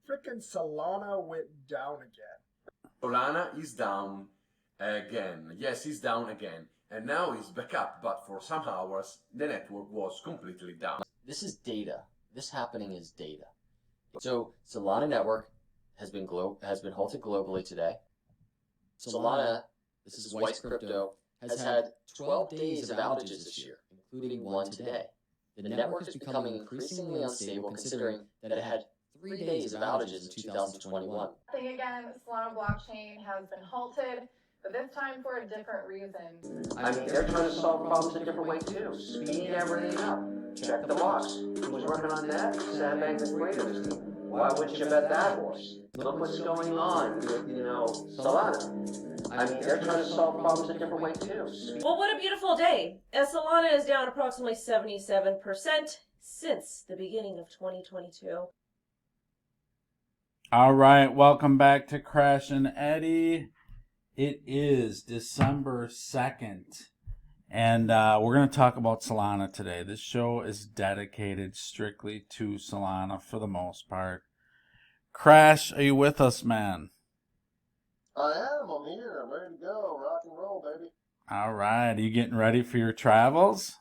Freaking Solana went down again. Solana is down again. Yes, he's down again. And now he's back up, but for some hours, the network was completely down. This is data. This happening is data. So Solana network has been halted globally today. Solana, this is White's Crypto, has had 12 days of outages this year, including one today. The network is becoming increasingly unstable considering that it had 3 days of outages in 2021. Again, Solana blockchain has been halted, but this time for a different reason. I mean, they're trying to solve problems a different way too. Speed everything up. Check the box. Who's working on that? Sandbank Liquidators team. Why wouldn't you bet that horse? Look what's going on with, Solana. I mean, they're trying to solve problems a different way too. Well, what a beautiful day. As Solana is down approximately 77% since the beginning of 2022. All right, welcome back to Crash and Edy. It is December 2nd, and we're going to talk about Solana today. This show is dedicated strictly to Solana for the most part. Crash, are you with us, man? I am. I'm here. I'm ready to go. Rock and roll, baby. All right, are you getting ready for your travels?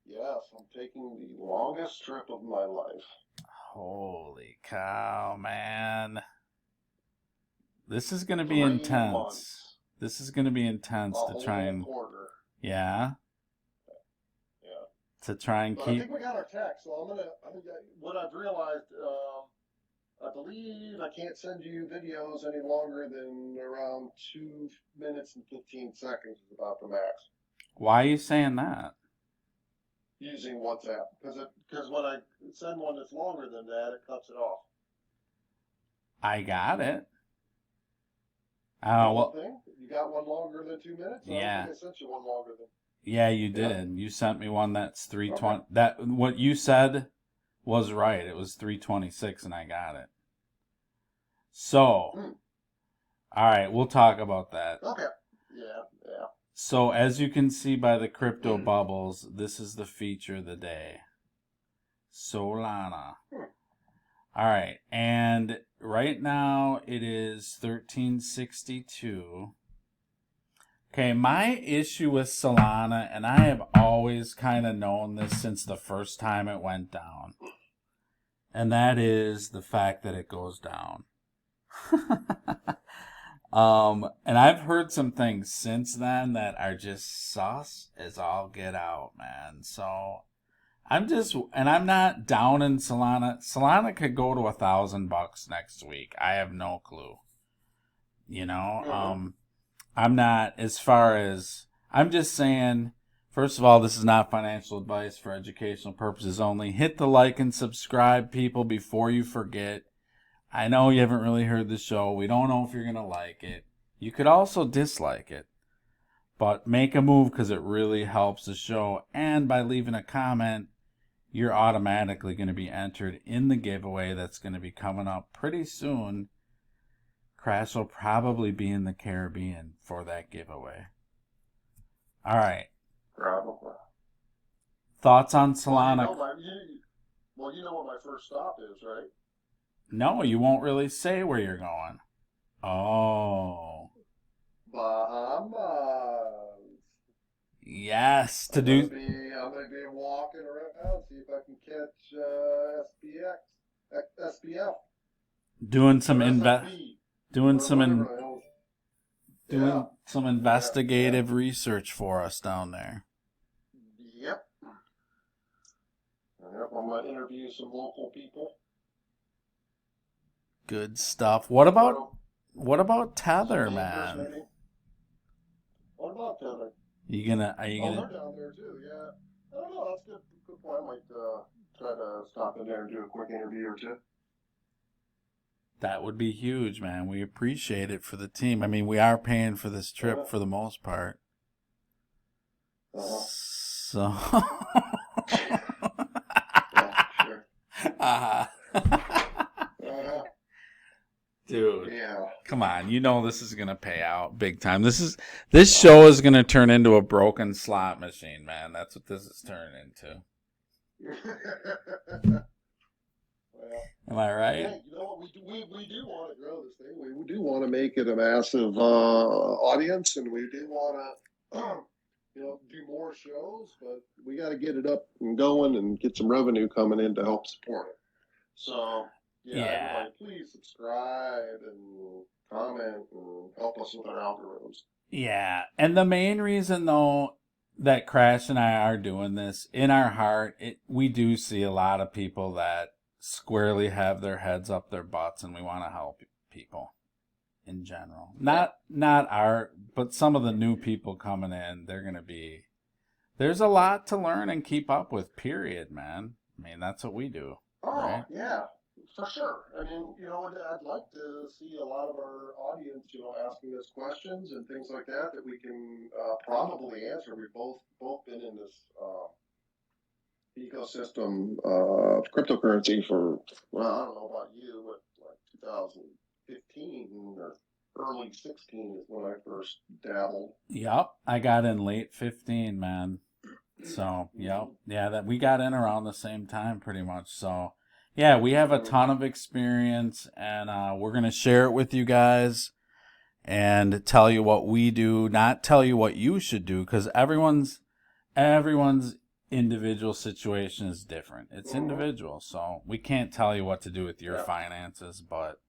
Yes, I'm taking the longest trip of my life. Holy cow, man. This is going to be 3 intense. months. This is going to be intense to try and... quarter. Yeah? Yeah. To try and But keep... I think we got our text, so what I've realized, I believe I can't send you videos any longer than around 2 minutes and 15 seconds is about the max. Why are you saying that? Using WhatsApp. Because when I send one that's longer than that, it cuts it off. I got it. Oh, well, Thing? You got one longer than 2 minutes? Yeah. I think I sent you one longer than... yeah, you did. You sent me one that's 320. Okay. That what you said was right. It was 326, and I got it. So, all right, we'll talk about that. Okay. Yeah. So, as you can see by the crypto bubbles, this is the feature of the day. Solana. All right, and right now it is 1362. Okay, my issue with Solana, and I have always kind of known this since the first time it went down, and that is the fact that it goes down. And I've heard some things since then that are just sus as all get out, man. So I'm not down in Solana. Solana could go to $1,000 next week. I have no clue. I'm not, as far as, I'm just saying, first of all, this is not financial advice, for educational purposes only. Hit the like and subscribe, people, before you forget. I know you haven't really heard the show. We don't know if you're going to like it. You could also dislike it. But make a move because it really helps the show. And by leaving a comment, you're automatically going to be entered in the giveaway that's going to be coming up pretty soon. Crash will probably be in the Caribbean for that giveaway. All right. Probably. Thoughts on Solana? Well, you know what my first stop is, right? No, you won't really say where you're going. Oh. Bahamas. Yes, I'm gonna be walking around, see if I can catch SBF. Doing some investigative research for us down there. Yep. I'm gonna interview some local people. Good stuff. What about Tether, man? Maybe? What about Tether? Are you gonna? They're down there too. Yeah. I don't know. That's a good point. I might try to stop in there and do a quick interview or two. That would be huge, man. We appreciate it for the team. I mean, we are paying for this trip for the most part. So. Yeah, sure. Dude, yeah. Come on, this is gonna pay out big time. This show is gonna turn into a broken slot machine, man. That's what this is turning into. Well, am I right? Hey, we do want to grow this thing. We do want to make it a massive audience, and we do want to, do more shows. But we got to get it up and going and get some revenue coming in to help support it. So Yeah. everybody, please subscribe and comment and help us with our algorithms. Yeah, and the main reason though that Crash and I are doing this, in our heart, we do see a lot of people that squarely have their heads up their butts, and we want to help people in general. Not our, but some of the new people coming in, there's a lot to learn and keep up with, period, man. I mean, that's what we do. Oh, right? yeah, for sure. I mean, I'd like to see a lot of our audience, asking us questions and things like that we can probably answer. We've both been in this ecosystem of cryptocurrency for, well, I don't know about you, but like 2015 or early 16 is when I first dabbled. Yep, I got in late 15, man. So, yep. Yeah, that we got in around the same time pretty much. So, yeah, we have a ton of experience, and we're going to share it with you guys and tell you what we do, not tell you what you should do, because everyone's individual situation is different. It's individual, so we can't tell you what to do with your finances, but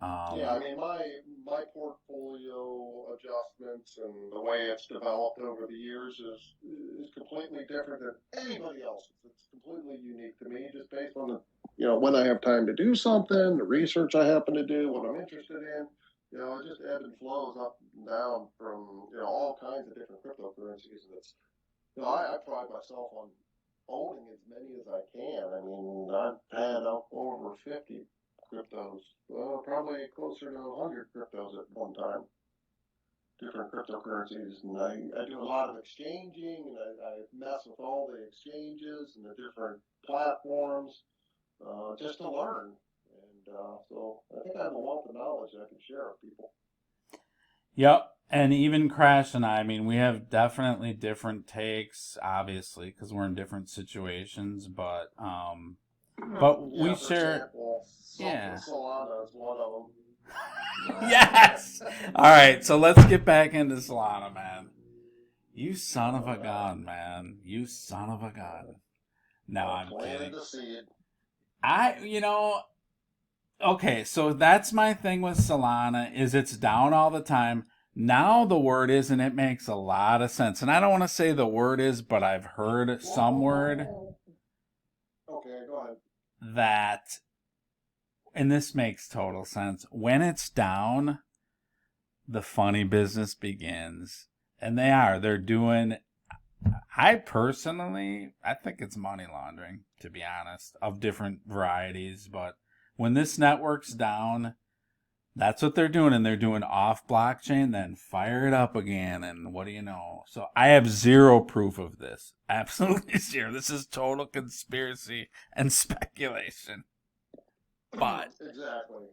I mean, my portfolio adjustments and the way it's developed over the years is completely different than anybody else's. It's completely unique to me, just based on when I have time to do something, the research I happen to do, what I'm interested in. It just ebbs and flows up and down from all kinds of different cryptocurrencies. And it's I pride myself on owning as many as I can. I mean, I've had over 50 cryptos, probably closer to 100 cryptos at one time, different cryptocurrencies, and I do a lot of exchanging, and I mess with all the exchanges and the different platforms just to learn, and so I think I have a wealth of knowledge that I can share with people. Yep, and even Crash and I mean, we have definitely different takes, obviously, because we're in different situations, but we share. Example, Solana is one of them. Yes! Alright, so let's get back into Solana, man. You son of a gun, man. You son of a gun. No, I'm kidding. Okay, so that's my thing with Solana, is it's down all the time. Now the word is, and it makes a lot of sense. And I don't want to say the word is, but I've heard some word. Okay, go ahead. That, and this makes total sense, when it's down, the funny business begins. And they're doing, I think it's money laundering, to be honest, of different varieties. But when this network's down, that's what they're doing. And they're doing off blockchain, then fire it up again. And what do you know? So I have zero proof of this. Absolutely zero. This is total conspiracy and speculation. But exactly,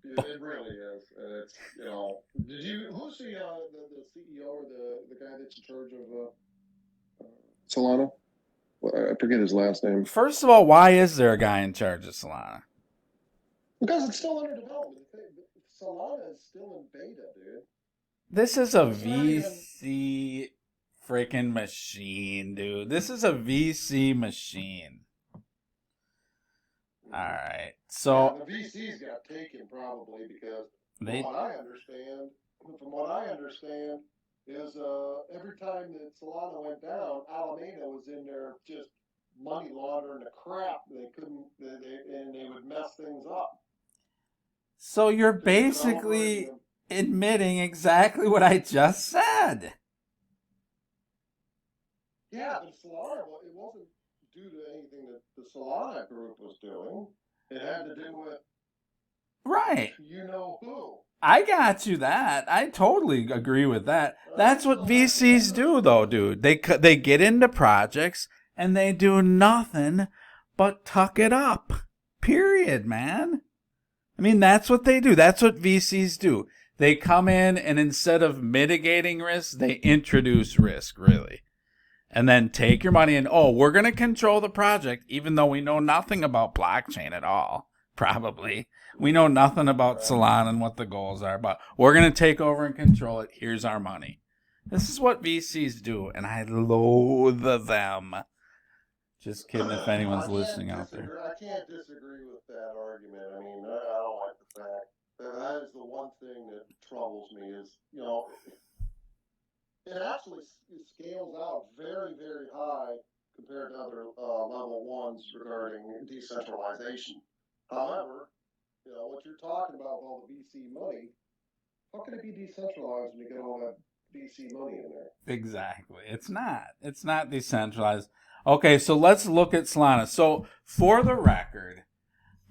it really is. And it's who's the CEO or the guy that's in charge of Solana? Well, I forget his last name. First of all, why is there a guy in charge of Solana? Because it's still under development. Solana is still in beta, dude. This is a VC freaking machine, dude. This is a VC machine. All right, so the VCs got taken probably because from what I understand, is every time that Solana went down, Alameda was in there just money laundering the crap. They would mess things up. So you're basically admitting exactly what I just said. Yeah, but Solana, it wasn't due to anything that the Solana group was doing. It had to do with who. I got you that. I totally agree with that. That's what VCs do, though, dude. They get into projects and they do nothing but tuck it up. Period, man. I mean, that's what they do. That's what VCs do. They come in and instead of mitigating risk, they introduce risk, really. And then take your money and, we're going to control the project even though we know nothing about blockchain at all. probably. We know nothing about Solana and what the goals are, but we're going to take over and control it. Here's our money. This is what VCs do, and I loathe them. Just kidding if anyone's listening out there. I can't disagree with that argument. I mean, I don't like the fact that is the one thing that troubles me is, it actually scales out very, very high compared to other level ones regarding decentralization. However, what you're talking about with all the VC money, how can it be decentralized when you get all that VC money in there? Exactly. It's not decentralized. Okay, so let's look at Solana. So for the record,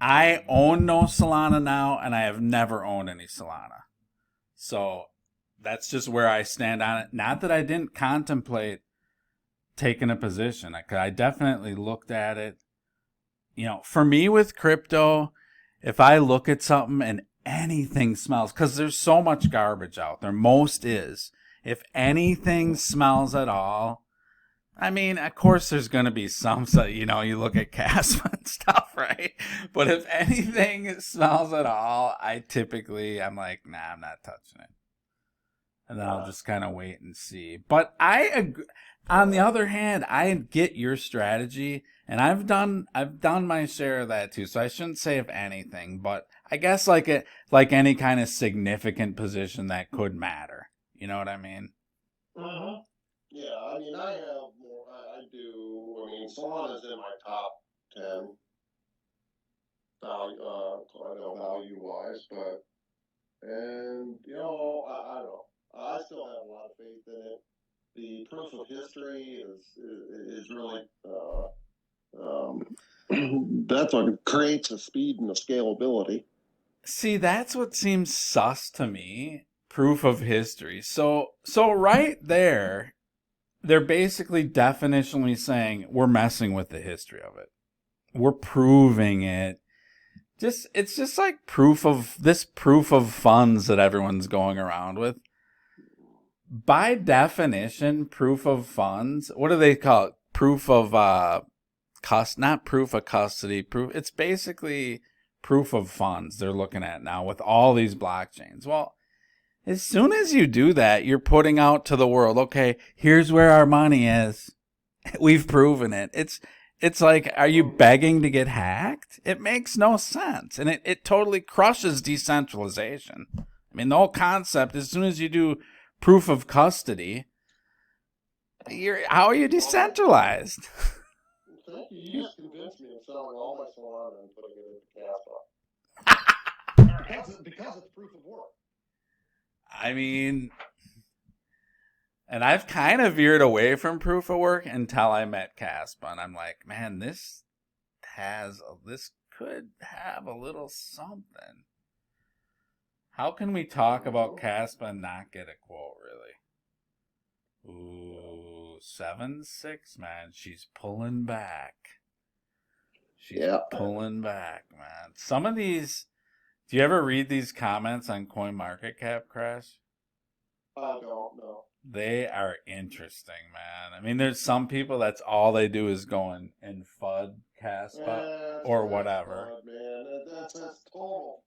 I own no Solana now, and I have never owned any Solana. So that's just where I stand on it. Not that I didn't contemplate taking a position. I definitely looked at it. For me with crypto, if I look at something and anything smells, because there's so much garbage out there, most is. If anything smells at all, I mean, of course there's going to be some, so, you look at Caspa and stuff, right? But if anything smells at all, I'm like, nah, I'm not touching it. And then I'll just kind of wait and see. But I agree. On the other hand, I get your strategy, and I've done my share of that too. So I shouldn't say if anything, but I guess like any kind of significant position that could matter. You know what I mean? Mm-hmm. Yeah, I mean, I have more. I do. I mean, Solana's in my top 10 value-wise, but I don't know. I still have a lot of faith in it. The proof of history is really that's what creates a speed and a scalability. See, that's what seems sus to me. Proof of history. So right there, they're basically definitionally saying we're messing with the history of it. We're proving it. It's just like proof of funds that everyone's going around with. By definition, proof of funds, what do they call it? Proof of not proof of custody, it's basically proof of funds they're looking at now with all these blockchains. Well, as soon as you do that, you're putting out to the world, okay, here's where our money is. We've proven it. It's like, are you begging to get hacked? It makes no sense. And it totally crushes decentralization. I mean, the whole concept, as soon as you do proof of custody, how are you decentralized? Thank you. You just convinced me of selling all my Solana and putting it into Caspa. because it's proof of work. I mean, and I've kind of veered away from proof of work until I met Caspa, and I'm like, man, this could have a little something. How can we talk about Caspa and not get a quote, really? Ooh, 7.6, man. She's pulling back. Pulling back, man. Some of these... Do you ever read these comments on CoinMarketCap, Crash? I don't know. They are interesting, man. I mean, there's some people that's all they do is go and FUD Caspa or whatever. FUD, man. That's total.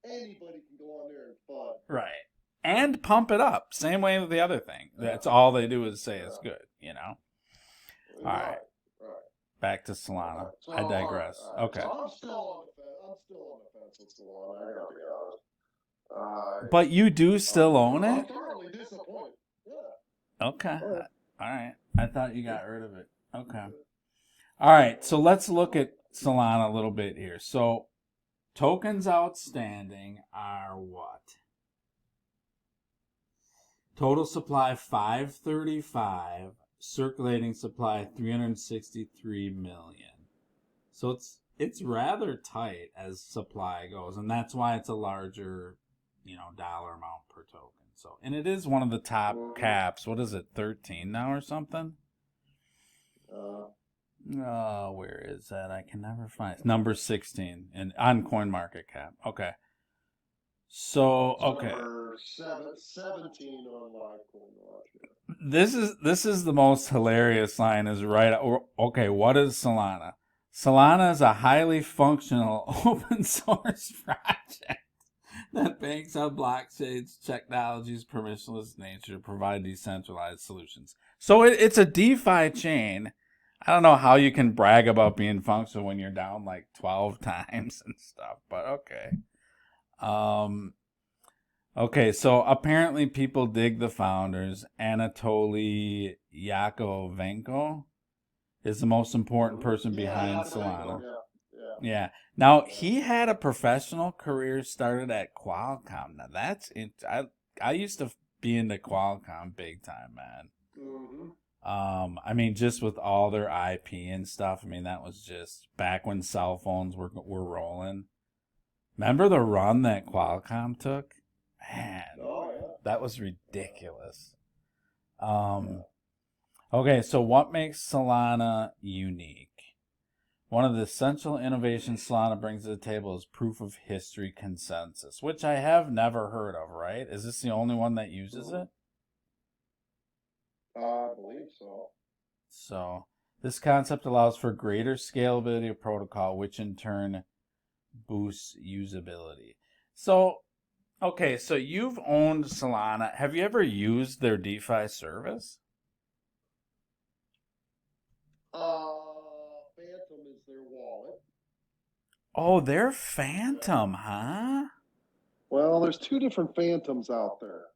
Anybody can go on there and FUD. Right. And pump it up. Same way with the other thing. That's all they do is say it's good, All right. Back to Solana. So, I digress. Okay. So I'm still on the fence with Solana. I gotta be honest. But you do still own it? I'm thoroughly disappointed. Yeah. Okay. All right. I thought you got rid of it. Okay. All right. So let's look at Solana a little bit here. So tokens outstanding are what? Total supply 535. Circulating supply 363 million. So it's rather tight as supply goes, and that's why it's a larger, dollar amount per token. So, and it is one of the top caps. What is it, 13 now or something? Where is that? I can never find it. Number 16 on CoinMarketCap. Okay. So, okay. Number 17 on my CoinMarketCap. This is the most hilarious line is right. Okay, what is Solana? Solana is a highly functional open source project that banks on blockchains, technologies, permissionless nature to provide decentralized solutions. So it's a DeFi chain. I don't know how you can brag about being functional when you're down like 12 times and stuff, but okay. Okay, so apparently people dig the founders. Anatoly Yakovenko is the most important person behind Solana. Yeah. Now, he had a professional career started at Qualcomm. Now, I used to be into Qualcomm big time, man. Mm-hmm. I mean, just with all their IP and stuff. I mean, that was just back when cell phones were rolling. Remember the run that Qualcomm took? Man, that was ridiculous. Okay, so what makes Solana unique? One of the essential innovations Solana brings to the table is proof of history consensus, which I have never heard of, right? Is this the only one that uses it? I believe so. So, this concept allows for greater scalability of protocol, which in turn boosts usability. So, okay, so you've owned Solana. Have you ever used their DeFi service? Phantom is their wallet. Oh, they're Phantom, huh? Well, there's two different Phantoms out there.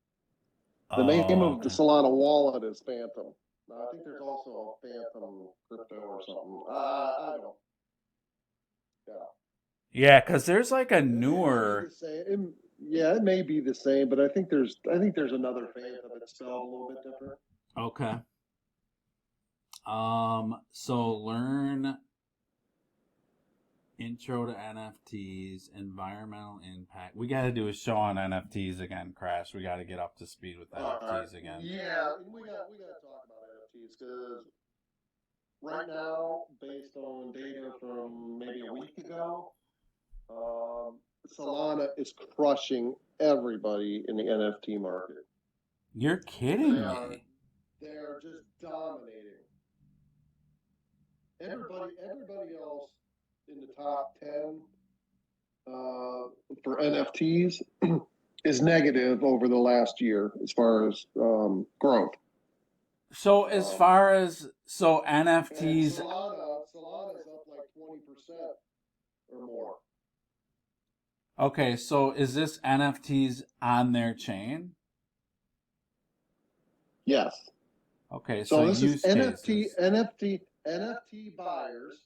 The Oh, name of the okay. Solana wallet is Phantom. Now, I think there's also a Phantom crypto or something. I don't. Yeah, because there's like a It may be newer. the same. Yeah, it may be the same, but I think there's another Phantom that's spelled a little bit different. Okay. So learn intro to NFTs, environmental impact. We got to do a show on NFTs again, Crash. We got to get up to speed with NFTs again. Yeah, we got to talk about NFTs because right now, based on data from maybe a week ago, Solana is crushing everybody in the NFT market. You're kidding me. They're just dominating. Everybody else in the top 10 for NFTs is negative over the last year as far as growth. So as far as NFTs, Solana's up like 20% or more. okay, so is this NFTs on their chain? Yes. Okay, So this use is cases. NFT buyers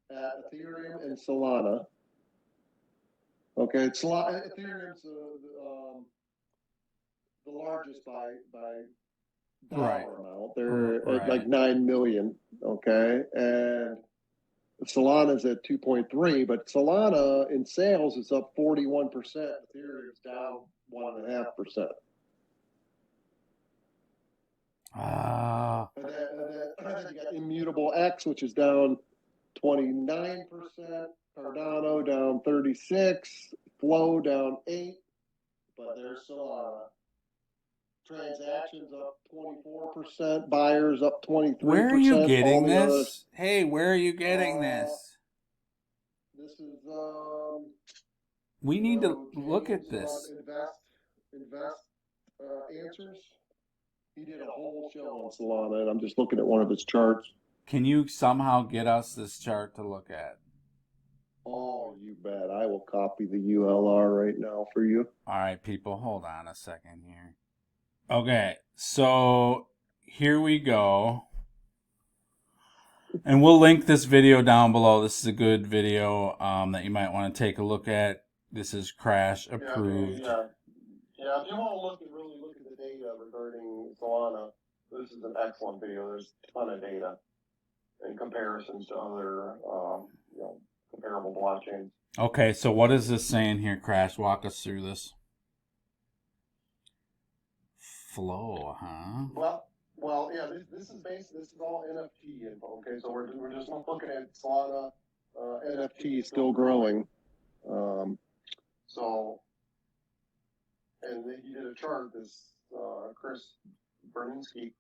at Ethereum and Solana. Okay, Ethereum's the largest by dollar amount. They're at like 9 million. Okay, and Solana's at 2.3, but Solana in sales is up 41%. Ethereum's down 1.5%. And then you got Immutable X, which is down 29%. Cardano down 36. Flow down 8. But there's Solana. Transactions up 24%. Buyers up 23%. Where are you getting this? Hey, where are you getting this? This is we need to look at this. Invest answers. He did a whole show on Solana, and I'm just looking at one of his charts. Can you somehow get us this chart to look at? Oh, you bet. I will copy the ULR right now for you. All right, people, hold on a second here. Okay, so here we go. And we'll link this video down below. This is a good video that you might want to take a look at. This is Crash approved. Yeah, if you want to really look at the data regarding Solana, this is an excellent video. There's a ton of data in comparisons to other comparable blockchains. Okay, so what is this saying here, Crash? Walk us through this. Flow, huh? Well, yeah. This is all NFT info. Okay, so we're just looking at Solana NFT still growing. And then he did a chart. This Chris Berninsky,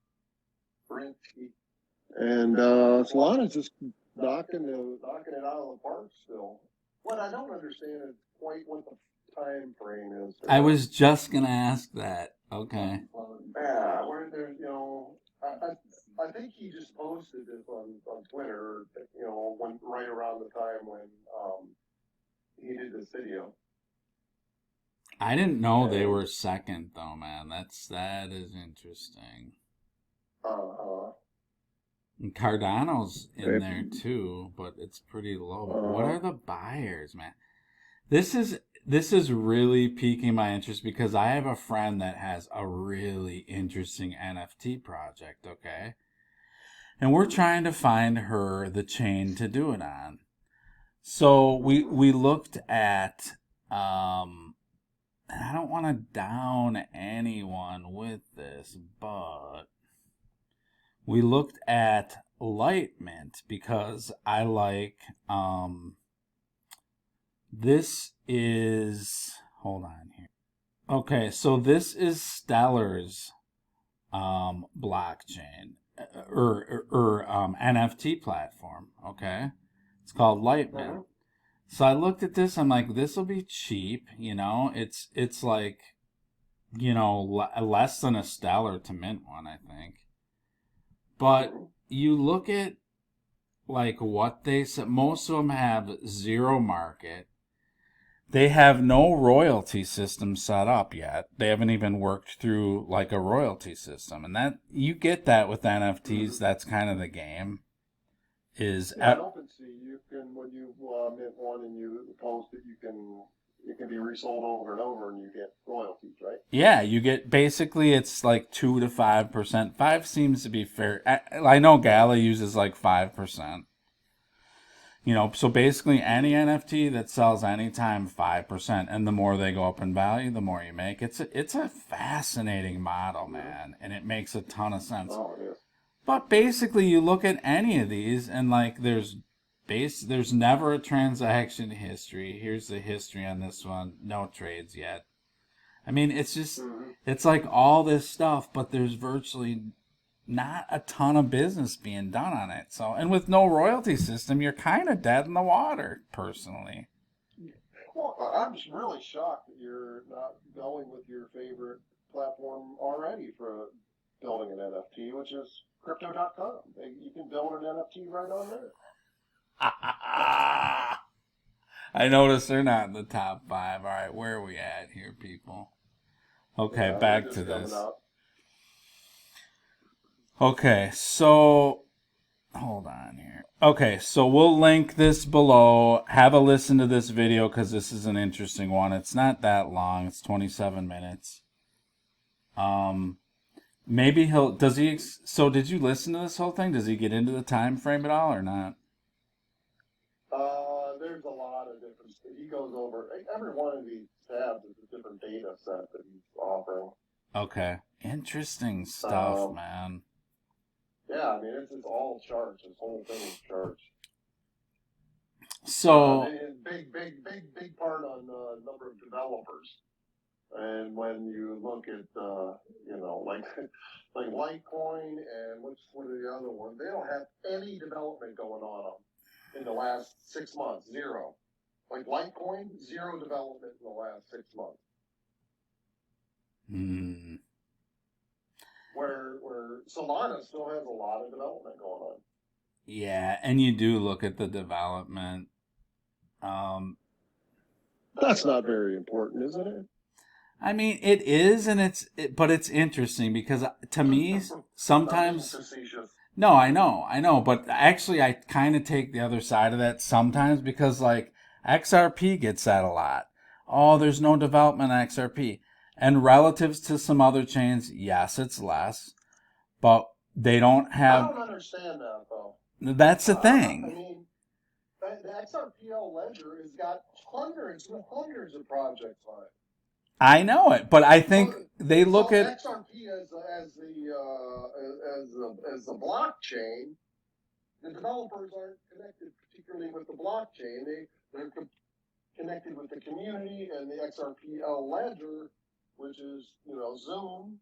and Solana's just knocking it out of the park still. What I don't understand is quite what the time frame is. I was just gonna ask that. Okay. Yeah, where there's, I think he just posted this on Twitter, when right around the time when he did this video. I didn't know they were second though, man. That is interesting. And Cardano's in there too, but it's pretty low. What are the buyers, man? This is really piquing my interest because I have a friend that has a really interesting NFT project, okay? And we're trying to find her the chain to do it on. So we looked at and I don't want to down anyone with this, but we looked at Lightmint because I like this is, hold on here. Okay, so this is Stellar's blockchain or NFT platform, okay? It's called Lightmint. So I looked at this, I'm like, this will be cheap, it's like, less than a Stellar to mint one, I think. But you look at like what they said, most of them have zero market. They have no royalty system set up yet. They haven't even worked through like a royalty system. And that you get that with NFTs, that's kind of the game. Is at OpenSea, you can, when you mint one and you post it, you can be resold over and over and you get royalties, right? Yeah, you get, basically it's like 2 to 5%. 5 seems to be fair. I know Gala uses like 5%. So basically any NFT that sells anytime, 5%, and the more they go up in value, the more you make. It's a fascinating model, man, and it makes a ton of sense. Oh, it is. But basically, you look at any of these, and like there's never a transaction history. Here's the history on this one. No trades yet. I mean, it's just, it's like all this stuff, but there's virtually not a ton of business being done on it. So, and with no royalty system, you're kind of dead in the water, personally. Well, I'm just really shocked that you're not going with your favorite platform already for building an NFT, which is crypto.com. You can build an NFT right on there. I noticed they're not in the top 5. All right, where are we at here, people? Okay, Yeah, back to this. Okay, so hold on here. Okay, so we'll link this below. Have a listen to this video because this is an interesting one. It's not that long. It's 27 minutes. Maybe so did you listen to this whole thing? Does he get into the time frame at all or not? There's a lot of different, he goes over, every one of these tabs is a different data set that he's offering. Okay. Interesting stuff, man. Yeah, I mean, it's all charts. This whole thing is charts. So, big part on number of developers. And when you look at, like Litecoin and what are the other ones? They don't have any development going on them in the last 6 months. Zero. Like Litecoin, zero development in the last 6 months. Where Solana still has a lot of development going on. Yeah, and you do look at the development. That's not very important, isn't it? I mean, it is, but it's interesting because to me, sometimes. No, I know, but actually, I kind of take the other side of that sometimes because, like, XRP gets that a lot. Oh, there's no development on XRP. And relatives to some other chains, yes, it's less, but they don't have. I don't understand that, though. That's the thing. I mean, the XRPL ledger has got hundreds and hundreds of projects on it. I know it, but I think they look at XRP as the blockchain. The developers aren't connected particularly with the blockchain. They're connected with the community and the XRPL ledger, which is Zoom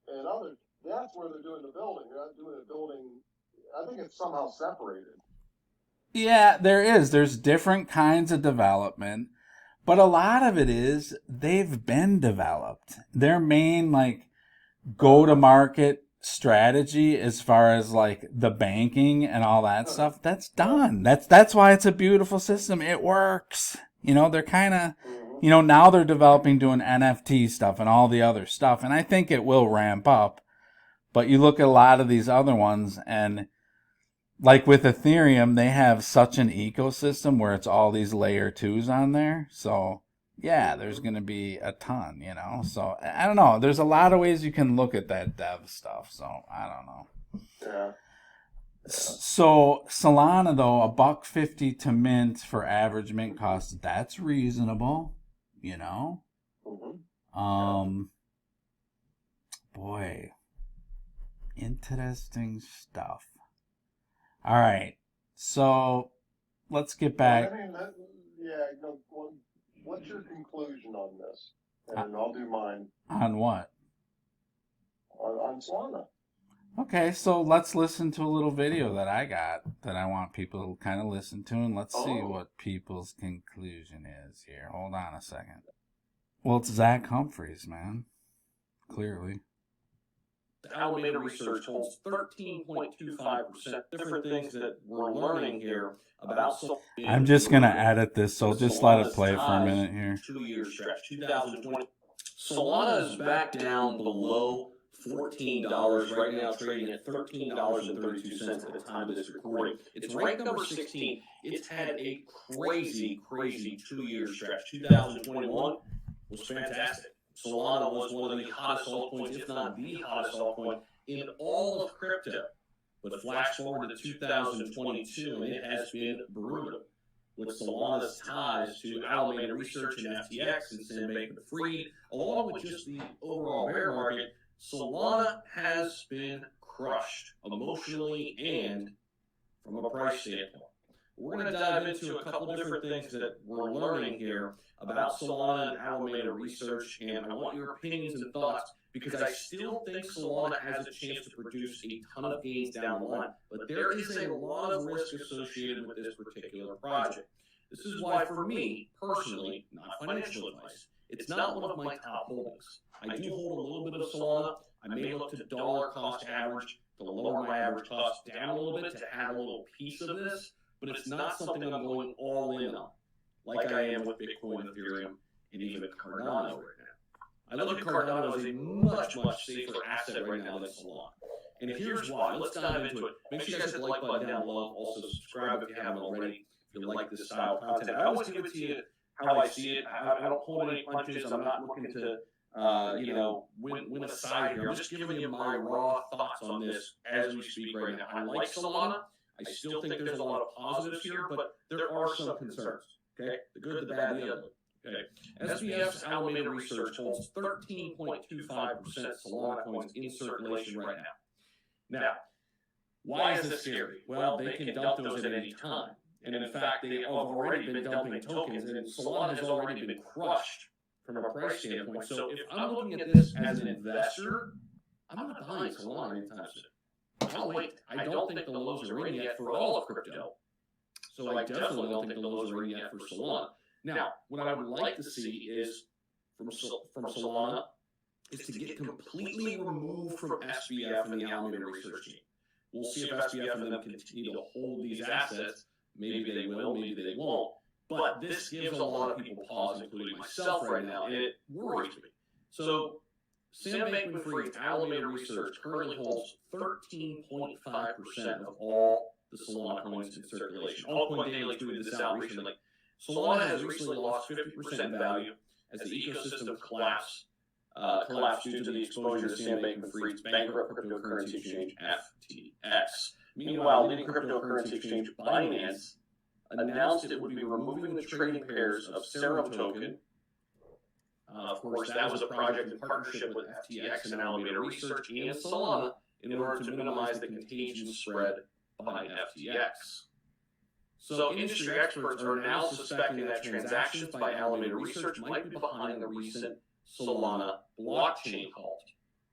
and others. That's where they're doing the building. They're not doing the building. I think it's somehow separated. Yeah, there is. There's different kinds of development, but a lot of it is they've been developed. Their main like go to market strategy as far as like the banking and all that stuff, that's done. That's why it's a beautiful system. It works. You know, they're kind of, you know, now they're developing doing NFT stuff and all the other stuff, and I think it will ramp up. But you look at a lot of these other ones, and like with Ethereum, they have such an ecosystem where it's all these layer 2s on there. So yeah, there's going to be a ton, you know. So I don't know. There's a lot of ways you can look at that dev stuff. So I don't know. Yeah. So Solana though, $1.50 to mint for average mint cost. That's reasonable, you know. Boy, interesting stuff. All right, so let's get back. I mean, yeah, you know, what's your conclusion on this? And I'll do mine On what? on Solana. Okay, so let's listen to a little video that I got that I want people to kind of listen to, and let's see what people's conclusion is here. Hold on a second. Well, it's Zach Humphreys, man. Clearly. The Alameda research holds 13.25%. Different things that we're learning here about. I'm just going to edit this, so just let it play for a minute here. 2-year stretch, 2020. Solana is back down below $14 right now, trading at $13.32 at the time of this recording. It's ranked number 16. It's had a crazy 2-year stretch. 2021 was fantastic. Solana was one of the hottest altcoins, if not the hottest altcoin in all of crypto. But flash forward to 2022, and it has been brutal. With Solana's ties to Alameda Research and FTX and Sam Bankman-Fried, along with just the overall bear market, Solana has been crushed emotionally and from a price standpoint. We're going to dive into a couple different things that we're learning here about Solana and Alameda Research, and I want your opinions and thoughts because I still think Solana has a chance to produce a ton of gains down the line, but there is a lot of risk associated with this particular project. This is why, for me, personally, not financial advice, it's not one of my top holdings. I do hold a little bit of Solana. I may look to dollar cost average to lower my average cost down a little bit to add a little piece of this, but it's not something I'm going all in on, like I am with Bitcoin, Ethereum, and even Cardano right now. I look at Cardano as a much safer asset right now than Solana. And here's why. Let's dive into it. Make sure you guys hit the like button down below. Also subscribe if you haven't already, if you like this style of content. I always give it to you how I see it. I don't hold any punches. I'm not looking to win a side here. I'm just giving you my raw thoughts on this as we speak right now. I like Solana. I still think there's a lot of positives here, but there are some concerns. Okay, the good, the bad, the ugly. Okay, SBF's Alameda Research holds 13.25% Solana coins in circulation right now. Now, why is this scary? Well, they can dump those at any time, and in fact, they have already been dumping tokens, and Solana has already been crushed from a price standpoint. So if I'm looking at this as an investor, I'm not buying Solana anytime soon. I'll wait. I don't think the lows are in yet for all of crypto. So I definitely don't think the lows are in yet for Solana. Now, what I would like to see is from Solana is to get completely removed from SBF and the Alameda Research team. We'll see if SBF and them continue to hold these assets. Maybe they will, maybe they won't. But this gives a lot of people pause, including myself right now, and it worries me. So Sam Bankman-Fried's Alameda Research currently holds 13.5% of all the Solana coins in circulation. Altcoin Daily tweeted this out recently. Solana has recently lost 50% in value as the ecosystem collapsed due to the exposure to Sam Bankman-Fried's bankrupt cryptocurrency exchange, FTX. Meanwhile, leading cryptocurrency exchange Binance announced it would be removing the trading pairs of Serum token. Of course, that was a project in partnership with FTX and Alameda Research and Solana in order to minimize the contagion spread by FTX. So industry experts are now suspecting that transactions by Alameda Research might be behind the recent Solana blockchain halt.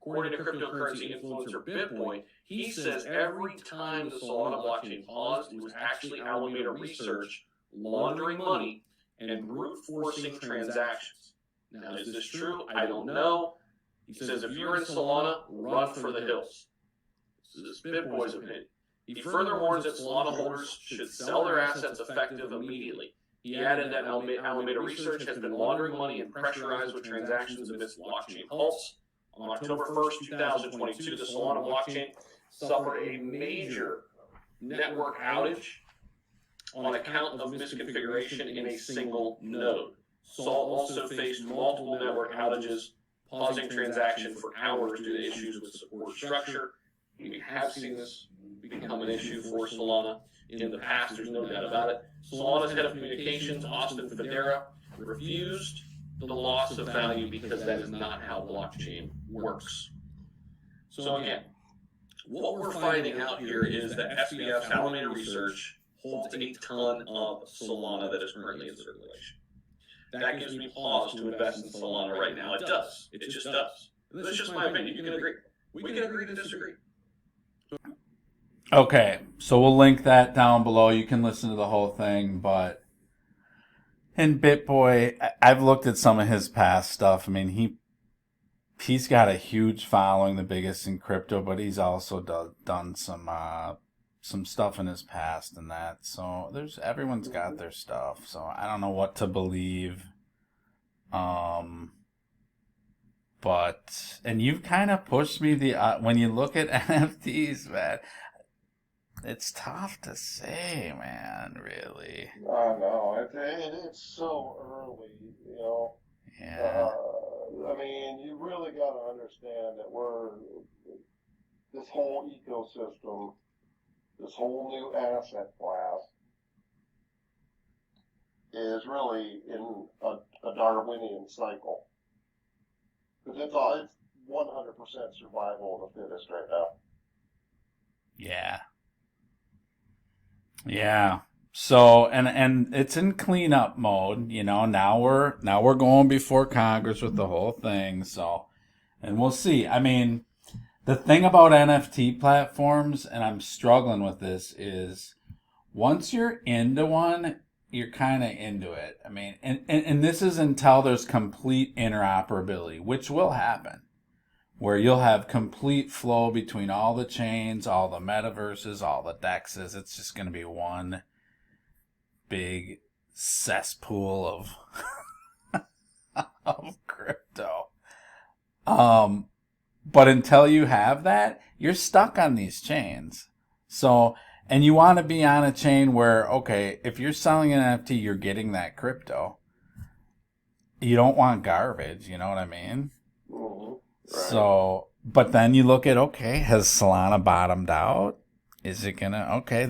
According to cryptocurrency influencer BitBoy, he says every time the Solana blockchain paused, it was actually Alameda Research laundering money and brute forcing transactions. Now, is this true? I don't know. He says if you're in Solana, run for the hills. This is BitBoy's opinion. He further warns that Solana holders should sell their assets effective immediately. He added that Alameda Research has been laundering money and pressurized with transactions amidst blockchain halts. On October 1st, 2022, the Solana blockchain suffered a major network outage on account of misconfiguration in a single node. Sol also faced multiple network outages, pausing transaction for hours due to issues with support structure. We have seen this become an issue for Solana in the past, there's no doubt about it. Solana's head of communications, Austin Federa, refused the loss of value because that is not how blockchain works. So again, what we're finding out here is that SBF's Alameda Research holds a ton of Solana that is currently in circulation. That gives me pause to invest in Solana right now. It does. It just does. That's just my opinion. You can agree. We can agree to disagree. Okay, so we'll link that down below. You can listen to the whole thing, but in BitBoy, I've looked at some of his past stuff. I mean, he's got a huge following, the biggest in crypto, but he's also done some stuff in his past and that. So everyone's got their stuff. So I don't know what to believe. But you've kind of pushed me when you look at NFTs, man. It's tough to say, man, really. I know. It's so early, you know. Yeah. I mean, you really got to understand that this whole ecosystem, this whole new asset class is really in a Darwinian cycle. Because it's 100% survival of the fittest right now. Yeah. Yeah. So and it's in cleanup mode, you know. Now we're going before Congress with the whole thing. So, and we'll see. I mean, the thing about NFT platforms, and I'm struggling with this, is once you're into one, you're kind of into it. I mean, and this is until there's complete interoperability, which will happen, where you'll have complete flow between all the chains, all the metaverses, all the dexes. It's just going to be one big cesspool of crypto. But until you have that, you're stuck on these chains. So, and you want to be on a chain where, okay, if you're selling an NFT, you're getting that crypto. You don't want garbage, you know what I mean? Mm-hmm. Right. So, but then you look at, okay, has Solana bottomed out? Is it gonna, okay,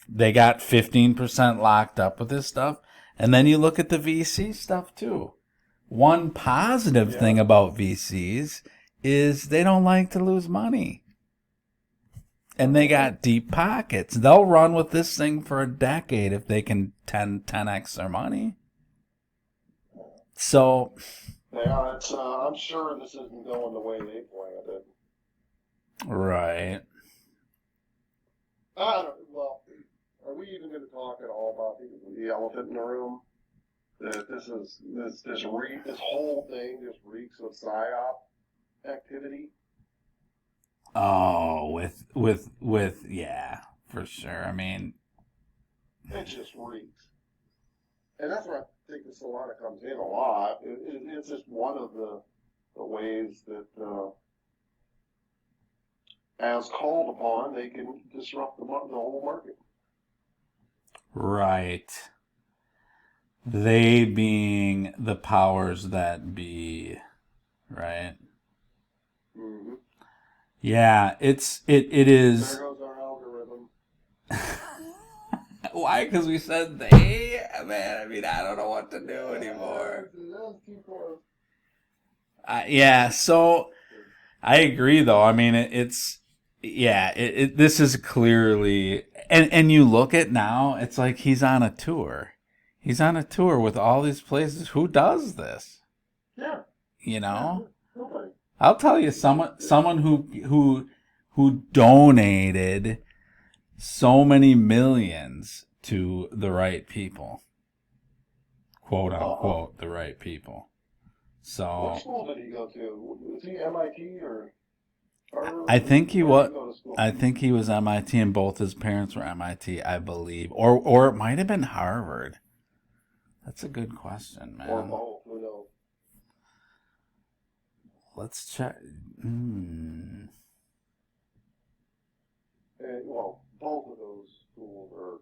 they got 15% locked up with this stuff. And then you look at the VC stuff too. One positive thing about VCs is they don't like to lose money. And they got deep pockets. They'll run with this thing for a decade if they can 10x their money. So... Yeah, I'm sure this isn't going the way they planned it. Right. Well, are we even going to talk at all about the elephant in the room? That this whole thing just reeks of psyop activity. Oh, with yeah, for sure. I mean, it just reeks, and that's where I think the Solana comes in a lot. It's just one of the ways that, as called upon, they can disrupt the whole market. right. They being the powers that be, right? Mm-hmm. Yeah, it is. There goes our algorithm. Why? Because we said they? Man, I mean, I don't know what to do anymore. Yeah, so I agree, though. I mean, this is clearly, and you look at now, it's like he's on a tour. He's on a tour with all these places. Who does this? Yeah. You know? Nobody. I'll tell you, someone who donated so many millions to the right people, quote unquote, the right people. So What school did he go to? Was he MIT or Harvard? I think he Where was. did he go to school? I think he was MIT, and both his parents were MIT, I believe, or it might have been Harvard. That's a good question, man. Or both, who knows? Let's check. And, well, both of those schools are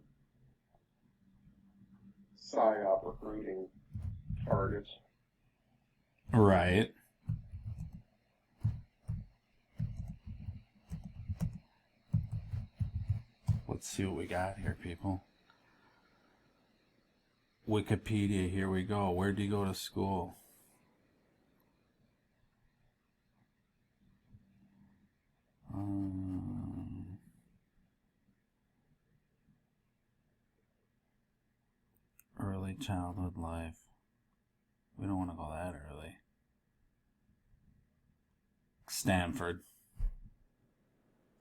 PSYOP recruiting targets. Right. Let's see what we got here, people. Wikipedia, here we go. Where'd you go to school? Early childhood life. We don't want to go that early. Stanford.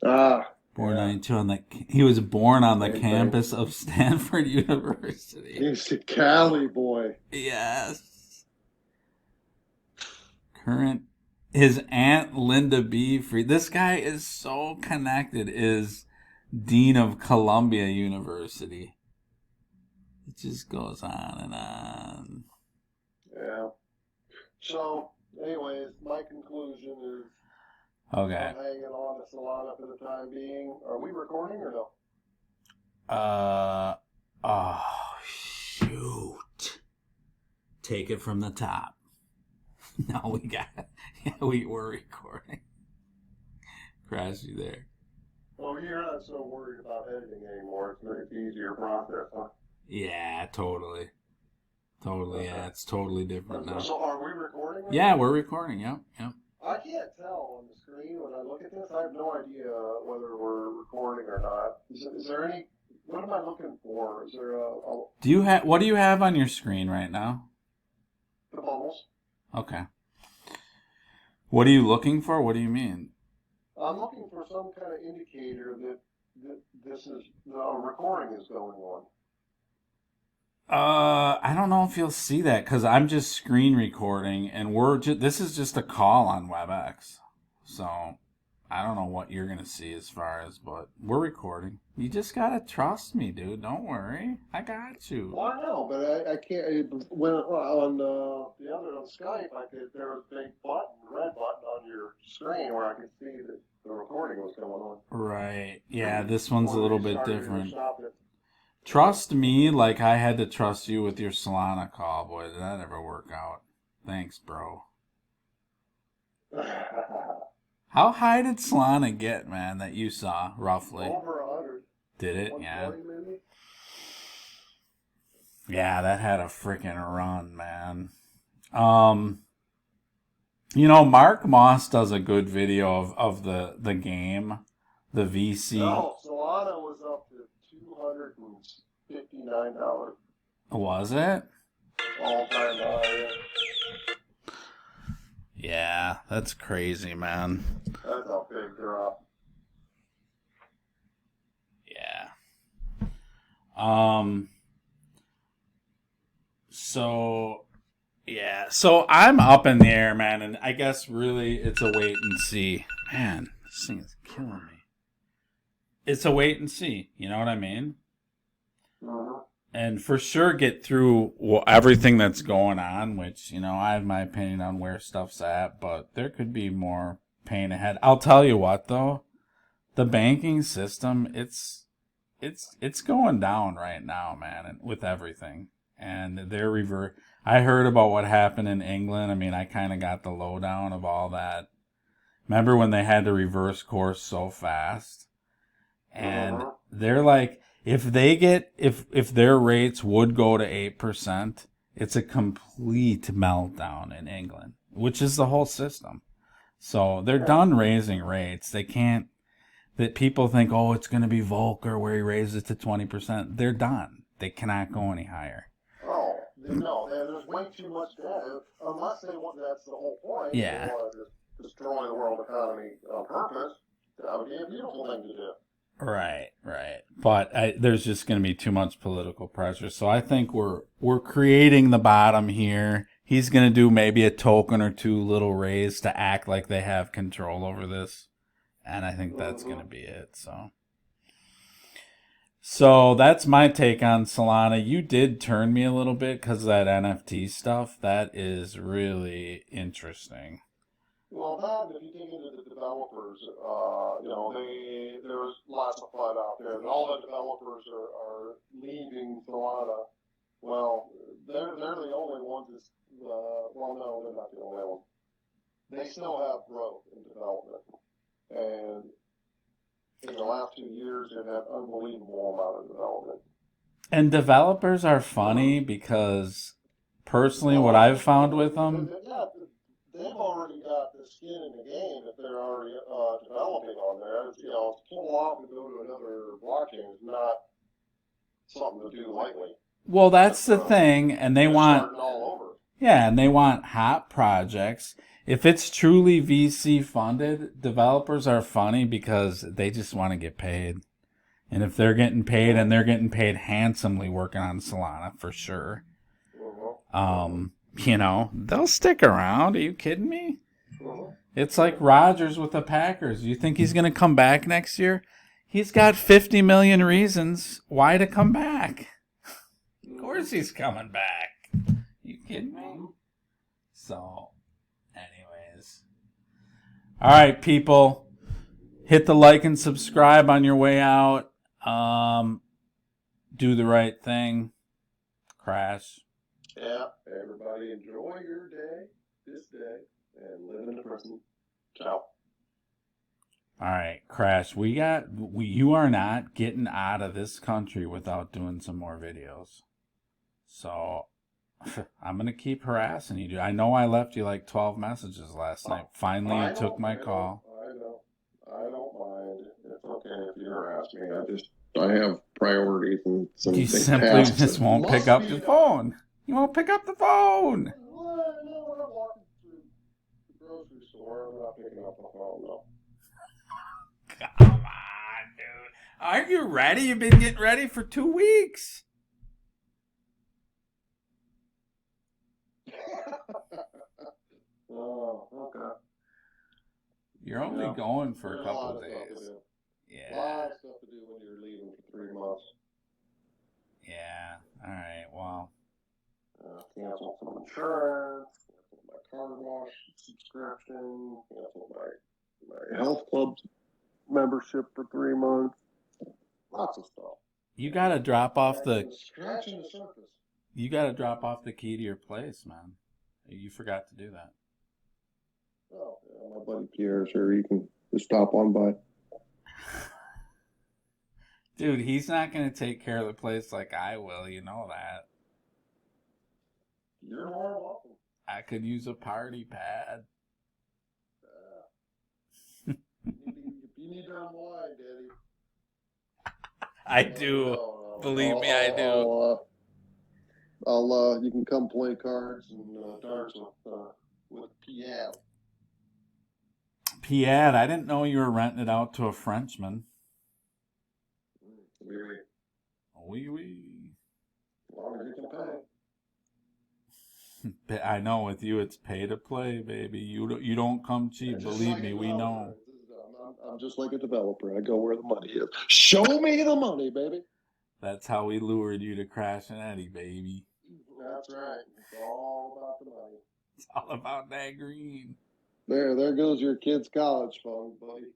Born 92 on the. He was born on the campus of Stanford University. He's a Cali boy. Yes. Current. His aunt Linda B. Free. This guy is so connected. Is dean of Columbia University. It just goes on and on. Yeah. So, anyways, my conclusion is Okay. I'm hanging on to Solana for the time being. Are we recording or no? Oh, shoot. Take it from the top. No, we were recording. Crash you there. Well, you're not so worried about editing anymore. It's an easier process, huh? Yeah, totally. Totally, yeah, it's totally different now. So are we recording? Right Yeah, now? we're recording, yep. I can't tell on the screen when I look at this. I have no idea whether we're recording or not. Is there any? What am I looking for? Is there What do you have on your screen right now? the bubbles? Okay. What are you looking for? What do you mean? I'm looking for some kind of indicator that this is the recording is going on. I don't know if you'll see that because I'm just screen recording and this is just a call on WebEx. So I don't know what you're going to see as far as, but we're recording. You just got to trust me, dude. Don't worry. I got you. Well, I know, but I can't. When on the other on Skype, there was a big red button on your screen where I could see that the recording was going on. Right. Yeah, this one's a little bit different. Stop it. Trust me like I had to trust you with your Solana call, boy. Did that ever work out? Thanks, bro. How high did Solana get, man, that you saw, roughly? Over 100. Did it? Yeah. Maybe? Yeah, that had a freaking run, man. Mark Moss does a good video of the game, the VC. No, Solana was up to $259. Was it? All-time high. Yeah, that's crazy, man. That's a big drop. Yeah. So I'm up in the air, man, and I guess really it's a wait and see. Man, this thing is killing me. It's a wait and see, you know what I mean? Uh-huh. And for sure get through everything that's going on, which, I have my opinion on where stuff's at, but there could be more pain ahead. I'll tell you what, though, the banking system, it's going down right now, man, with everything. And they're I heard about what happened in England. I mean, I kind of got the lowdown of all that. Remember when they had to reverse course so fast? And they're like, if their rates would go to 8%, it's a complete meltdown in England, which is the whole system. So they're done raising rates. They can't, that people think, oh, it's going to be Volcker where he raises it to 20%. They're done. They cannot go any higher. Oh, no, there's way too much data, unless they want, that's the whole point. Yeah. destroy the world economy on purpose. That would be a beautiful thing to do. Right. But there's just going to be too much political pressure. So I think we're creating the bottom here. He's going to do maybe a token or two little raise to act like they have control over this. And I think that's going to be it. So that's my take on Solana. You did turn me a little bit because of that NFT stuff. That is really interesting. Well, that, if you dig into the developers, there's lots of fun out there, and all the developers are leaving Solana. Well, they're the only ones that's, no, they're not the only ones. They still have growth in development. And in the last 2 years, they've had unbelievable amount of development. And developers are funny because personally what I've found with them, they've already got the skin in the game if they're already developing on there. To pull off and go to another blockchain is not something to do lightly. well, that's the thing, and they want starting all over. Yeah, and they want hot projects. If it's truly VC funded, developers are funny because they just want to get paid. And if they're getting paid, and they're getting paid handsomely working on Solana for sure, they'll stick around. Are you kidding me? It's like Rodgers with the Packers. You think he's going to come back next year? He's got 50 million reasons why to come back. Of course he's coming back. You kidding me? So, anyways. All right, people. Hit the like and subscribe on your way out. Do the right thing. Crash. Yeah, everybody enjoy your day, this day, and live in the present. Ciao. All right, Crash. You are not getting out of this country without doing some more videos. So, I'm going to keep harassing you, dude. I know I left you like 12 messages last night. Finally, you took my call. I don't mind. It's okay if you harass me. I have priorities and some You big simply tasks just that won't must pick up be the done. phone. You won't pick up the phone. Well, no, when I'm walking through the grocery store, I'm not picking up the phone, no. Come on, dude. Aren't you ready? You've been getting ready for 2 weeks. Oh, okay. You're only going for There's a couple lot of days. stuff to do. Yeah. Lot of stuff to do when you're leaving for 3 months. Yeah. All right. Well. Cancel some insurance, cancel my car wash subscription, cancel my health club membership for 3 months. Lots of stuff. You gotta drop off Scratching the surface. You gotta drop off the key to your place, man. You forgot to do that. Oh, yeah, my buddy Pierre's here. You can just stop on by. Dude, he's not gonna take care of the place like I will. You know that. You're more than welcome. I could use a party pad. If you need to unwind, Eddie. I do. Believe me, I do. You can come play cards and darts with Piat. Piat, I didn't know you were renting it out to a Frenchman. Oui, oui. As long as you can pay. I know with you it's pay to play, baby. You don't come cheap. Believe me, we know. I'm just like a developer. I go where the money is. Show me the money, baby. That's how we lured you to Crash and Eddie, baby. That's right. It's all about the money. It's all about that green. There goes your kid's college fund, buddy.